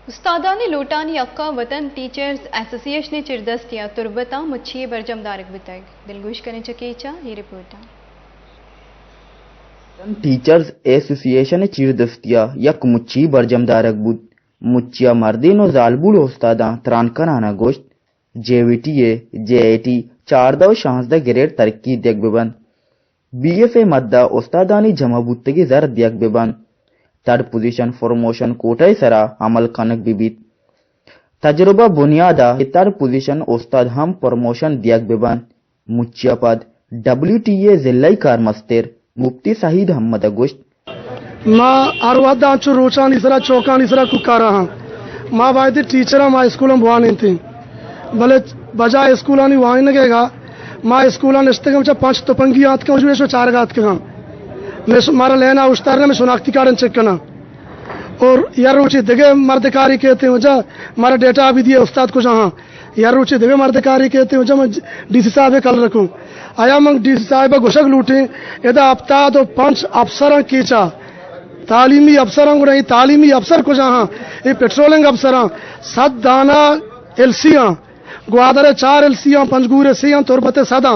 उस्तादानी लोटानी अक्का वतन teachers association चिरदस्तिया तुरबता मुच्छिए बरजम दारक बिताएग दिलगोश करने चकेचा ये रिपोर्ट टीचर्स एसोसिएशन चिरदस्तिया यक मुच्छी बरजम दारक बुत मुच्छिया मर्दीन और जालबुल उस्तादा त्रानकनाना गोश्त जेवीटीए जेएटी 14 ग्रेड तरक्की देख बेबन बीएफए मद्दा उस्तादानी जमा बुत्तगी जर दियक बेबन थर्ड पोजीशन प्रमोशन कोटाई सरा अमल कनक बिबित तजुर्बा बुनियादा थर्ड पोजीशन उस्ताद हम प्रमोशन दियक बेबन मुच्छिया पद WTA जिल्लाई कार मस्तेर मुफ्ती सहीद अहमद गोश्त माँ अरवादा चु रोचान इसरा चौकान इसरा कुकारा हाँ माँ बायदी टीचर माँ स्कूल में बुआनी थी भले बजा स्कूल आनी वहाँ लगेगा माँ स्कूल आने इस्ते के 5 तपंगी आत के मुझे 4 गात के मैं मारा लेना उस्तारने में शनाख्ती कार्ड चेक करना और यार रुचि देखे मर्दकारी कहते हैं जा मारा डेटा अभी दिए उस्ताद को जहाँ यार रुचि देखे मर्दकारी कहते हैं जा मैं DC साहब कल रखूँ आया मंग DC साहब घुसक लूटे यदा हफ्ता तो 5 अफसर कीचा तालीमी अफसर को नहीं तालीमी अफसर को जहाँ ये पेट्रोलिंग अफसर 7 दाना LC ग्वादरे 4 LC पंजगूरे सी तुरबते सदा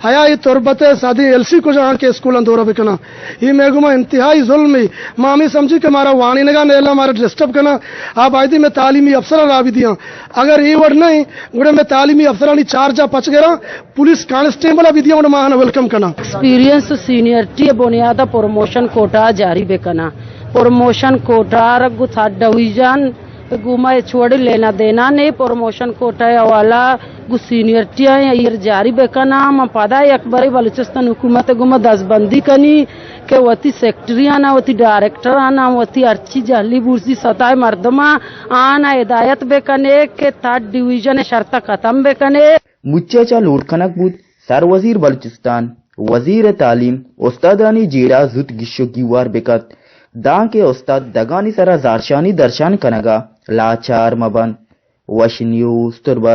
हया ये तुरबते सादी LC को जहाँ के स्कूल दौरा बिकना ये मेगुमा इंतहाई जुल्म मामी समझी के मारा वाणी नगा नेला मारा डिस्टर्ब करना आप आयदी में तालीमी अफसर ला भी दिया अगर ये वर्ड नहीं गुड़े में तालीमी अफसरानी 4 जा पच गया पुलिस कांस्टेबल अभी दिया महान वेलकम करना एक्सपीरियंस सीनियरिटी बुनियादा प्रमोशन कोटा जारी बेकना प्रमोशन कोटा रगु थर्ड डिवीजन गुमा छोड़ी लेना देना नहीं प्रमोशन कोटा वाला गु सीनियरिटी ये जारी बेकना म पदा अकबरी बलूचिस्तान हुकूमत गुमा 10 बंदी कनी के वती सेक्रेटरी आना वती डायरेक्टर आना वती अर्ची जहली बुर्सी सताए मर्दमा आना हिदायत बेकने के 3rd डिवीजन शर्त खत्म बेकने मुच्चाचा लोटखनक बुत सर वजीर बलूचिस्तान वजीर तालीम उस्तादानी जीड़ा जुत गिशो गिवार बेकत दां के उस्ताद दगानी सरा जारशानी दर्शान कनगा लाचार मबन वश न्यूज तुरबत।